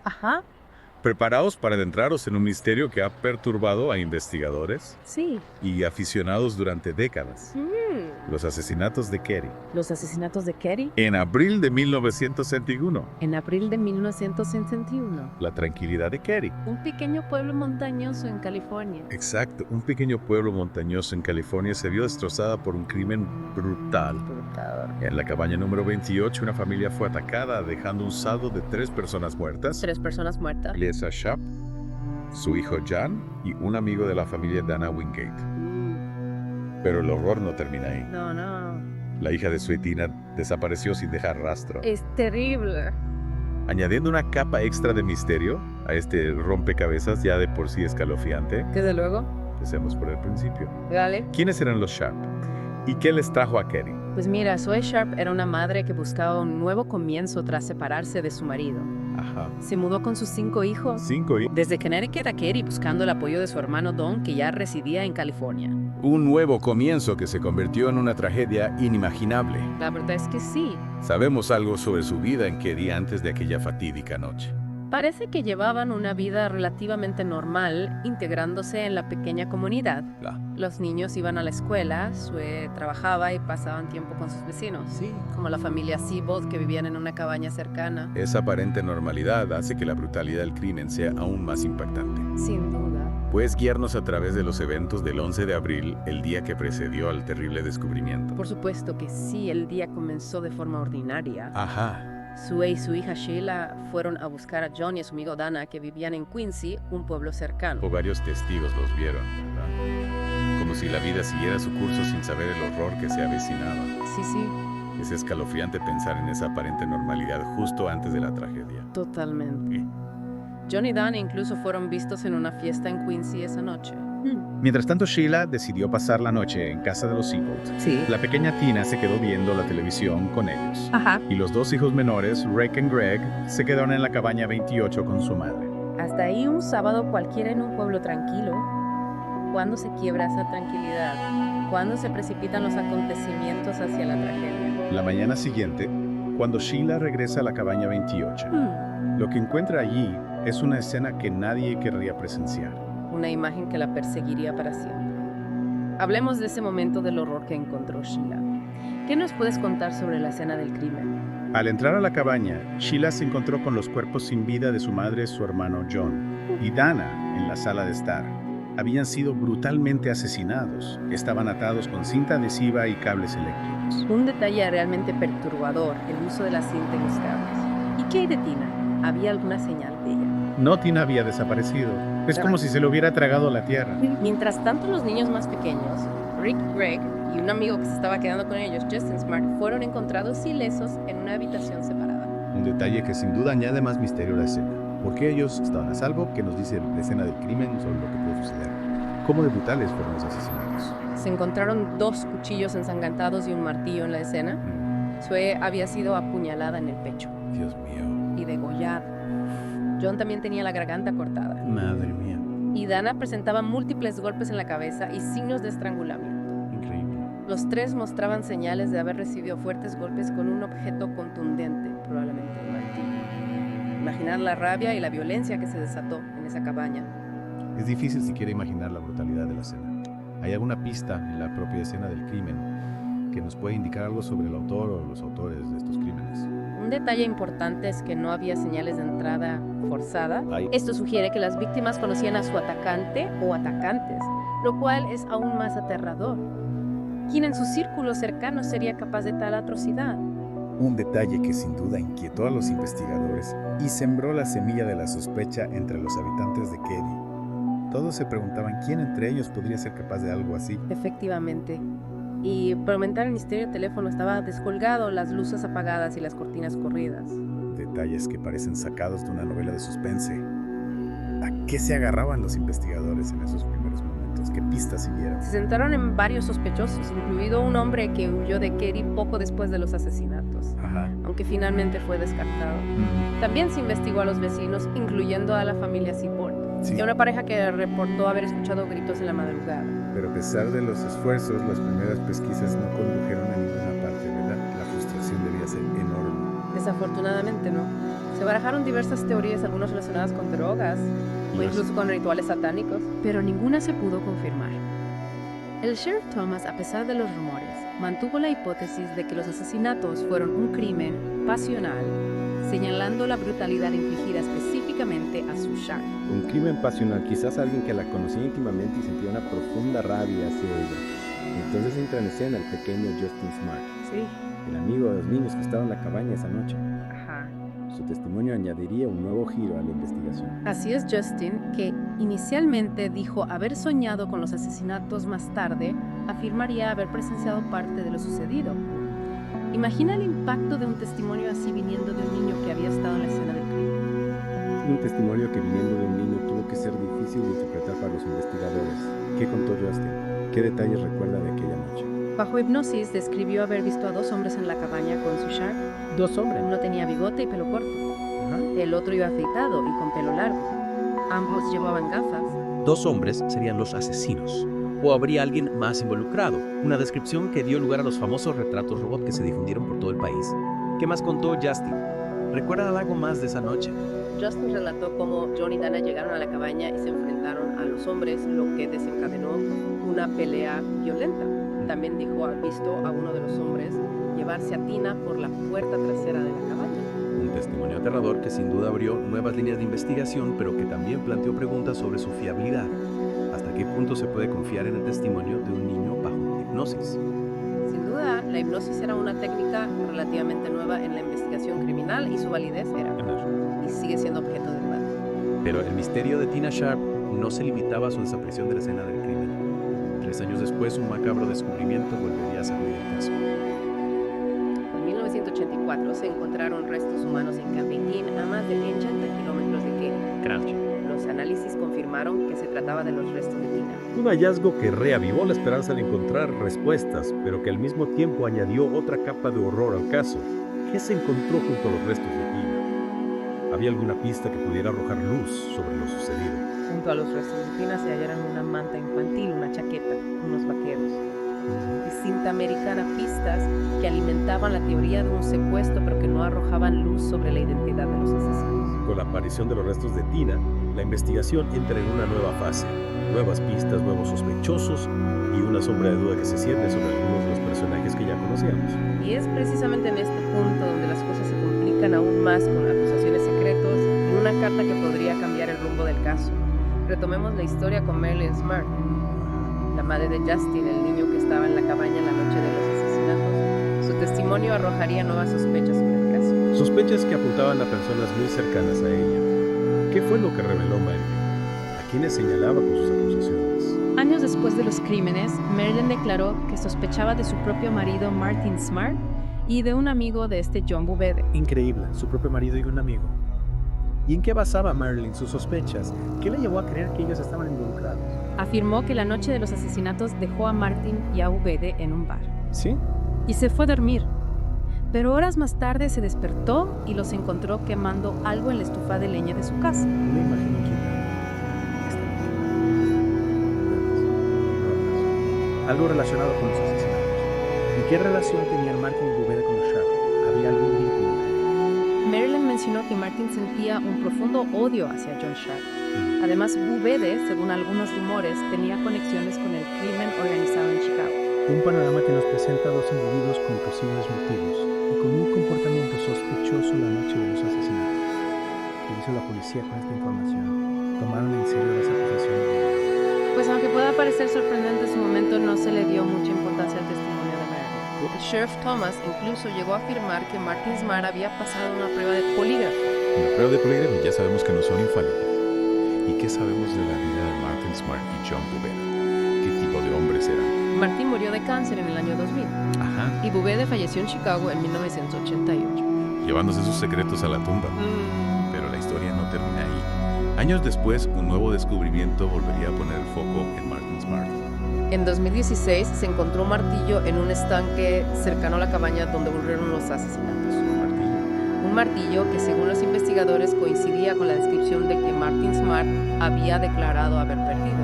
Ajá, Preparaos para adentraros en un misterio que ha perturbado a investigadores sí. y aficionados durante décadas. Los asesinatos de Kerry. Los asesinatos de Kerry En abril de 1961, en abril de 1961. la tranquilidad de Kerry. Un pequeño pueblo montañoso en California. Exacto, un pequeño pueblo montañoso en California se vio destrozada por un crimen brutal. Brutador. En la cabaña número 28, una familia fue atacada, dejando un saldo de 3 personas muertas. 3 personas muertas. Lisa Sharp, su hijo Jan y un amigo de la familia Dana Wingate. Pero el horror no termina ahí. No, no. La hija de Sweetina desapareció sin dejar rastro. Es terrible. Añadiendo una capa extra de misterio a este rompecabezas ya de por sí escalofriante, Desde luego. empecemos por el principio. Dale. ¿Quiénes eran los Sharp? ¿Y qué les trajo a Kerry? Pues mira, Zoe Sharp era una madre que buscaba un nuevo comienzo tras separarse de su marido. Ajá. Se mudó con sus 5 hijos 5 y desde Connecticut a Kerry buscando el apoyo de su hermano Don, que ya residía en California. Un nuevo comienzo que se convirtió en una tragedia inimaginable. La verdad es que sí. Sabemos algo sobre su vida en Kerry antes de aquella fatídica noche. Parece que llevaban una vida relativamente normal, integrándose en la pequeña comunidad. Los niños iban a la escuela, Sue trabajaba y pasaban tiempo con sus vecinos. Sí. Como la familia Seabold, que vivían en una cabaña cercana. Esa aparente normalidad hace que la brutalidad del crimen sea aún más impactante. Sin duda. Puedes guiarnos a través de los eventos del 11 de abril, el día que precedió al terrible descubrimiento. Por supuesto que sí, el día comenzó de forma ordinaria. Ajá. Sue y su hija Sheila fueron a buscar a John y a su amigo Dana, que vivían en Quincy, un pueblo cercano. O varios testigos los vieron, ¿verdad? Como si la vida siguiera su curso sin saber el horror que se avecinaba. Sí, sí, Es escalofriante pensar en esa aparente normalidad justo antes de la tragedia. totalmente. Sí. John y Dana incluso fueron vistos en una fiesta en Quincy esa noche. Mientras tanto, Sheila decidió pasar la noche en casa de los Seabold. Sí. La pequeña Tina se quedó viendo la televisión con ellos. Ajá. Y los 2 hijos menores, Rick y Greg, se quedaron en la cabaña 28 con su madre. Hasta ahí un sábado cualquiera en un pueblo tranquilo. ¿Cuándo se quiebra esa tranquilidad? ¿Cuándo se precipitan los acontecimientos hacia la tragedia? La mañana siguiente, cuando Sheila regresa a la cabaña 28, lo que encuentra allí es una escena que nadie querría presenciar. Una imagen que la perseguiría para siempre. Hablemos de ese momento del horror que encontró Sheila. ¿Qué nos puedes contar sobre la escena del crimen? Al entrar a la cabaña, Sheila se encontró con los cuerpos sin vida de su madre, su hermano John, y Dana en la sala de estar. Habían sido brutalmente asesinados. Estaban atados con cinta adhesiva y cables eléctricos. Un detalle realmente perturbador, el uso de la cinta y los cables. ¿Y qué hay de Tina? ¿Había alguna señal de ella? No, Tina había desaparecido. Es como si se le hubiera tragado la tierra. Mientras tanto, los niños más pequeños, Rick, Greg y un amigo que se estaba quedando con ellos, Justin Smart, fueron encontrados ilesos en una habitación separada. Un detalle que sin duda añade más misterio a la escena. ¿Por qué ellos estaban a salvo? ¿Qué nos dice la escena del crimen sobre lo que pudo suceder? ¿Cómo de brutales fueron los asesinatos? Se encontraron 2 cuchillos ensanglantados y un martillo en la escena. Sue había sido apuñalada en el pecho Dios mío. y degollada. John también tenía la garganta cortada. Madre mía. Y Dana presentaba múltiples golpes en la cabeza y signos de estrangulamiento. Increíble. Los 3 mostraban señales de haber recibido fuertes golpes con un objeto contundente, probablemente un martillo. Imaginar la rabia y la violencia que se desató en esa cabaña. Es difícil siquiera imaginar la brutalidad de la escena. ¿Hay alguna pista en la propia escena del crimen que nos puede indicar algo sobre el autor o los autores de estos crímenes? Un detalle importante es que no había señales de entrada forzada. Hay- Esto sugiere que las víctimas conocían a su atacante o atacantes, lo cual es aún más aterrador. ¿Quién en su círculo cercano sería capaz de tal atrocidad? Un detalle que sin duda inquietó a los investigadores y sembró la semilla de la sospecha entre los habitantes de Kerry. Todos se preguntaban quién entre ellos podría ser capaz de algo así. Efectivamente. Y para aumentar el misterio, el teléfono estaba descolgado, las luces apagadas y las cortinas corridas. Detalles que parecen sacados de una novela de suspense. ¿A qué se agarraban los investigadores en esos primeros momentos? ¿Qué pistas siguieron? Se centraron en varios sospechosos, incluido un hombre que huyó de Kerry poco después de los asesinatos, Ajá. aunque finalmente fue descartado. También se investigó a los vecinos, incluyendo a la familia Seabold, Sí, y a una pareja que reportó haber escuchado gritos en la madrugada. pero a pesar de los esfuerzos, las primeras pesquisas no condujeron a ninguna parte, ¿verdad? La frustración debía ser enorme. Desafortunadamente no. Se barajaron diversas teorías, algunas relacionadas con drogas o incluso con rituales satánicos, pero ninguna se pudo confirmar. El sheriff Thomas, a pesar de los rumores, mantuvo la hipótesis de que los asesinatos fueron un crimen pasional, señalando la brutalidad infligida específicamente a Sue Sharp. Un crimen pasional, quizás alguien que la conocía íntimamente y sentía una profunda rabia hacia ella. Entonces entra en escena el pequeño Justin Smart, Sí. el amigo de los niños que estaba en la cabaña esa noche. Ajá. Su testimonio añadiría un nuevo giro a la investigación. Así es Justin, que inicialmente dijo haber soñado con los asesinatos, más tarde afirmaría haber presenciado parte de lo sucedido. Imagina el impacto de un testimonio así viniendo de un niño que había estado en la escena del crimen. Un testimonio que viniendo de un niño tuvo que ser difícil de interpretar para los investigadores. ¿Qué contó Justin? ¿Qué detalles recuerda de aquella noche? Bajo hipnosis describió haber visto a dos hombres en la cabaña con Sue Sharp. Dos hombres. Uno tenía bigote y pelo corto. Ajá. El otro iba afeitado y con pelo largo. Ambos llevaban gafas. Dos hombres serían los asesinos. ¿O habría alguien más involucrado? Una descripción que dio lugar a los famosos retratos robot que se difundieron por todo el país. ¿Qué más contó Justin? ¿Recuerda algo más de esa noche? Justin relató cómo John y Dana llegaron a la cabaña y se enfrentaron a los hombres, lo que desencadenó una pelea violenta. También dijo haber visto a uno de los hombres llevarse a Tina por la puerta trasera de la cabaña. Un testimonio aterrador que sin duda abrió nuevas líneas de investigación, pero que también planteó preguntas sobre su fiabilidad. ¿Hasta qué punto se puede confiar en el testimonio de un niño bajo hipnosis? Sin duda, la hipnosis era una técnica relativamente nueva en la investigación criminal y su validez era y sigue siendo objeto de debate. Pero el misterio de Tina Sharp no se limitaba a su desaparición de la escena del crimen. 3 años después, un macabro descubrimiento volvería a sacudir el caso. En 1984 se encontraron restos humanos en Campington a más de 80 kilómetros de Keene. Crouch. Los análisis confirmaron que se trataba de los restos de Tina. Un hallazgo que reavivó la esperanza de encontrar respuestas, pero que al mismo tiempo añadió otra capa de horror al caso. ¿Qué se encontró junto a los restos de Tina? ¿Había alguna pista que pudiera arrojar luz sobre lo sucedido? Junto a los restos de Tina se hallaron una manta infantil, una chaqueta, unos vaqueros y cinta americana, pistas que alimentaban la teoría de un secuestro, pero que no arrojaban luz sobre la identidad de los asesinos. Con la aparición de los restos de Tina, la investigación entra en una nueva fase. Nuevas pistas, nuevos sospechosos y una sombra de duda que se cierne sobre algunos de los personajes que ya conocíamos. Y es precisamente en este punto donde las cosas se complican aún más con acusaciones secretas y una carta que podría cambiar el rumbo del caso. Retomemos la historia con Marilyn Smart, la madre de Justin, el niño que estaba en la cabaña la noche de los asesinatos. Su testimonio arrojaría nuevas sospechas sobre el caso. Sospechas que apuntaban a personas muy cercanas a ella. ¿Qué fue lo que reveló Marilyn? ¿A quiénes señalaba con sus acusaciones? Años después de los crímenes, Marilyn declaró que sospechaba de su propio marido Martin Smart y de un amigo de este John Bubede. Increíble, su propio marido y un amigo. ¿Y en qué basaba Marilyn sus sospechas? ¿Qué le llevó a creer que ellos estaban involucrados? Afirmó que la noche de los asesinatos dejó a Martin y a Bubede en un bar. ¿Sí? Y se fue a dormir. Pero horas más tarde se despertó y los encontró quemando algo en la estufa de leña de su casa. Me imagino que algo relacionado con los asesinatos. ¿Y qué relación tenían Martin y Bubede con los Sharp? ¿Había algún vínculo? Marilyn mencionó que Martin sentía un profundo odio hacia John Sharp. Además, Bubede, según algunos rumores, tenía conexiones con el crimen organizado en Chicago. Un panorama que nos presenta a dos individuos con posibles motivos y con un comportamiento sospechoso la noche de los asesinatos. ¿Qué hizo la policía con esta información? ¿Tomaron en serio las acusaciones? Pues aunque pueda parecer sorprendente en su momento, no se le dio mucha importancia al testimonio de Marilyn. El sheriff Thomas incluso llegó a afirmar que Martin Smart había pasado una prueba de polígrafo. En la prueba de polígrafo ya sabemos que no son infalibles. ¿Y qué sabemos de la vida de Martin Smart y John Bubede? ¿Qué tipo de hombres eran? Martin murió de cáncer en el año 2000 Ajá, y Bubede falleció en Chicago en 1988. llevándose sus secretos a la tumba. Pero la historia no termina ahí. Años después, un nuevo descubrimiento volvería a poner el foco en Martin Smart. En 2016 se encontró un martillo en un estanque cercano a la cabaña donde ocurrieron los asesinatos. Un martillo que, según los investigadores, coincidía con la descripción de que Martin Smart había declarado haber perdido.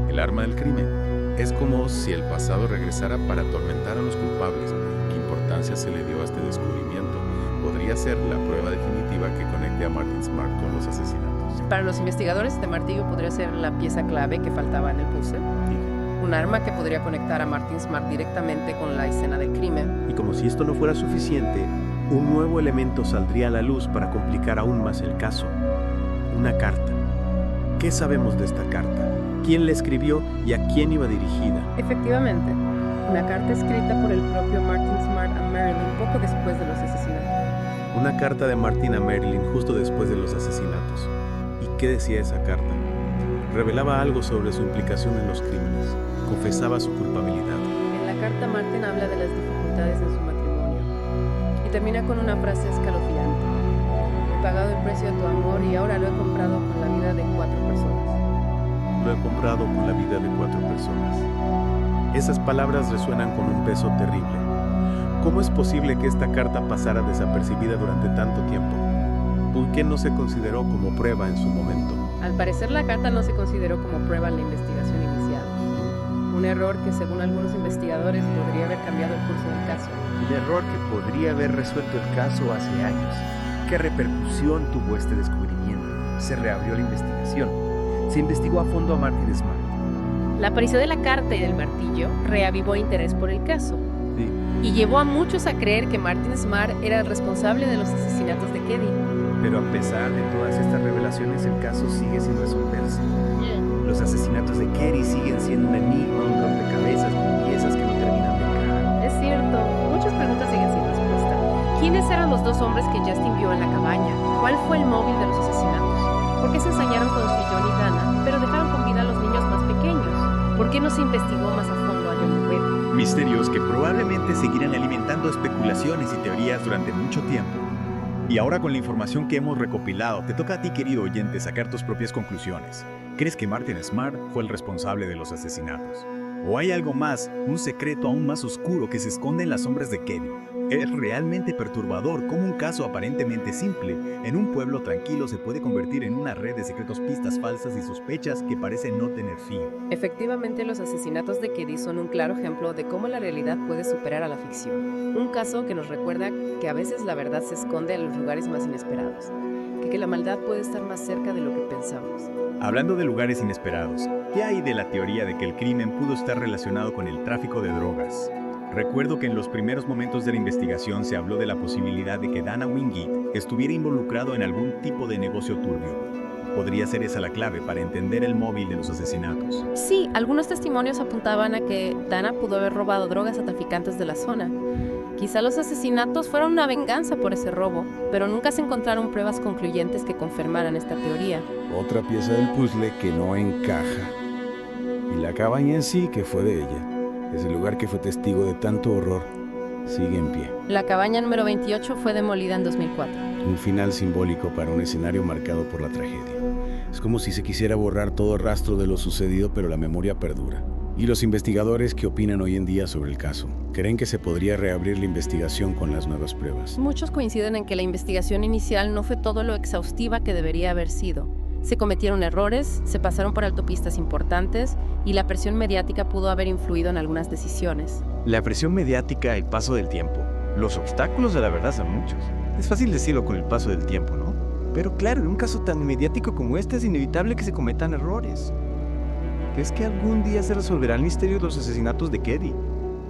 El arma del crimen. Es como si el pasado regresara para atormentar a los culpables. ¿Qué importa importancia se le dio a este descubrimiento? Podría ser la prueba definitiva que conecte a Martin Smart con los asesinatos. Para los investigadores, este martillo podría ser la pieza clave que faltaba en el puzzle. Un arma que podría conectar a Martin Smart directamente con la escena del crimen. Y como si esto no fuera suficiente, un nuevo elemento saldría a la luz para complicar aún más el caso. Una carta. ¿Qué sabemos de esta carta? ¿Quién la escribió y a quién iba dirigida? Efectivamente, una carta escrita por el propio Martin Smart a Marilyn poco después de los asesinatos. Una carta de Martin a Marilyn justo después de los asesinatos. ¿Y qué decía esa carta? Revelaba algo sobre su implicación en los crímenes. Confesaba su culpabilidad. En la carta, Martin habla de las dificultades en su matrimonio y termina con una frase escalofriante. He pagado el precio de tu amor y ahora lo he comprado con la vida de 4 personas. Lo he comprado con la vida de 4 personas. Esas palabras resuenan con un peso terrible. ¿Cómo es posible que esta carta pasara desapercibida durante tanto tiempo? ¿Por qué no se consideró como prueba en su momento? Al parecer, la carta no se consideró como prueba en la investigación inicial. Un error que, según algunos investigadores, podría haber cambiado el curso del caso. Un error que podría haber resuelto el caso hace años. ¿Qué repercusión tuvo este descubrimiento? Se reabrió la investigación. Se investigó a fondo a Martin Smart. La aparición de la carta y del martillo reavivó interés por el caso. Sí. Y llevó a muchos a creer que Martin Smart era el responsable de los asesinatos de Keddy. Pero a pesar de todas estas revelaciones, el caso sigue sin resolverse. Los asesinatos de Keddy siguen siendo un enigma, un rompecabezas con piezas que no terminan de encajar. Es cierto, muchas preguntas siguen sin respuesta. ¿Quiénes eran los 2 hombres que Justin vio en la cabaña? ¿Cuál fue el móvil de los asesinatos? ¿Por qué se ensañaron con John y Dana, pero dejaron con vida a los niños más pequeños? ¿Por qué no se investigó más a fondo a John Webb? Misterios que probablemente seguirán alimentando especulaciones y teorías durante mucho tiempo. Y ahora, con la información que hemos recopilado, te toca a ti, querido oyente, sacar tus propias conclusiones. ¿Crees que Martin Smart fue el responsable de los asesinatos? ¿O hay algo más, un secreto aún más oscuro que se esconde en las sombras de Keddy? Es realmente perturbador cómo un caso aparentemente simple en un pueblo tranquilo se puede convertir en una red de secretos, pistas falsas y sospechas que parecen no tener fin. Efectivamente, los asesinatos de Keddy son un claro ejemplo de cómo la realidad puede superar a la ficción. Un caso que nos recuerda que a veces la verdad se esconde en los lugares más inesperados, que la maldad puede estar más cerca de lo que pensamos. Hablando de lugares inesperados, ¿qué hay de la teoría de que el crimen pudo estar relacionado con el tráfico de drogas? Recuerdo que en los primeros momentos de la investigación se habló de la posibilidad de que Dana Wingate estuviera involucrado en algún tipo de negocio turbio. ¿Podría ser esa la clave para entender el móvil de los asesinatos? Sí, algunos testimonios apuntaban a que Dana pudo haber robado drogas a traficantes de la zona. Quizá los asesinatos fueron una venganza por ese robo, pero nunca se encontraron pruebas concluyentes que confirmaran esta teoría. Otra pieza del puzzle que no encaja. Y la cabaña en sí, que fue de ella. Ese lugar que fue testigo de tanto horror, sigue en pie. La cabaña número 28 fue demolida en 2004. Un final simbólico para un escenario marcado por la tragedia. Es como si se quisiera borrar todo rastro de lo sucedido, pero la memoria perdura. ¿Y los investigadores qué opinan hoy en día sobre el caso? ¿Creen que se podría reabrir la investigación con las nuevas pruebas? Muchos coinciden en que la investigación inicial no fue todo lo exhaustiva que debería haber sido. Se cometieron errores, se pasaron por alto pistas importantes y la presión mediática pudo haber influido en algunas decisiones. La presión mediática, el paso del tiempo. Los obstáculos de la verdad son muchos. Es fácil decirlo con el paso del tiempo, ¿no? Pero claro, en un caso tan mediático como este es inevitable que se cometan errores. ¿Crees que algún día se resolverá el misterio de los asesinatos de Keddy?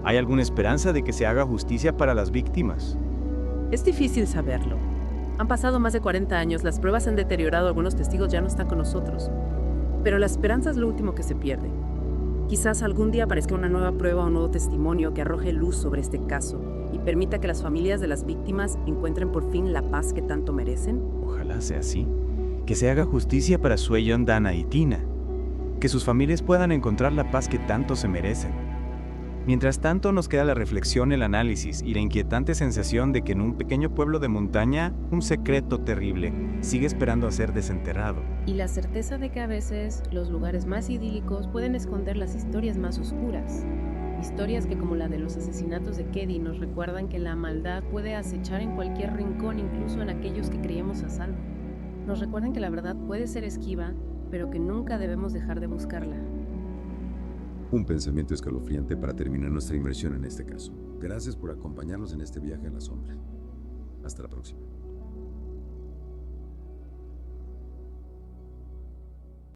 ¿Hay alguna esperanza de que se haga justicia para las víctimas? Es difícil saberlo. Han pasado más de 40 años, las pruebas han deteriorado, algunos testigos ya no están con nosotros. Pero la esperanza es lo último que se pierde. Quizás algún día aparezca una nueva prueba o un nuevo testimonio que arroje luz sobre este caso y permita que las familias de las víctimas encuentren por fin la paz que tanto merecen. Ojalá sea así. Que se haga justicia para Sueyon, Dana y Tina. Que sus familias puedan encontrar la paz que tanto se merecen. Mientras tanto, nos queda la reflexión, el análisis y la inquietante sensación de que en un pequeño pueblo de montaña, un secreto terrible sigue esperando a ser desenterrado. Y la certeza de que a veces los lugares más idílicos pueden esconder las historias más oscuras. Historias que, como la de los asesinatos de Keddy, nos recuerdan que la maldad puede acechar en cualquier rincón, incluso en aquellos que creíamos a salvo. Nos recuerdan que la verdad puede ser esquiva, pero que nunca debemos dejar de buscarla. Un pensamiento escalofriante para terminar nuestra inmersión en este caso. Gracias por acompañarnos en este viaje a la sombra. Hasta la próxima.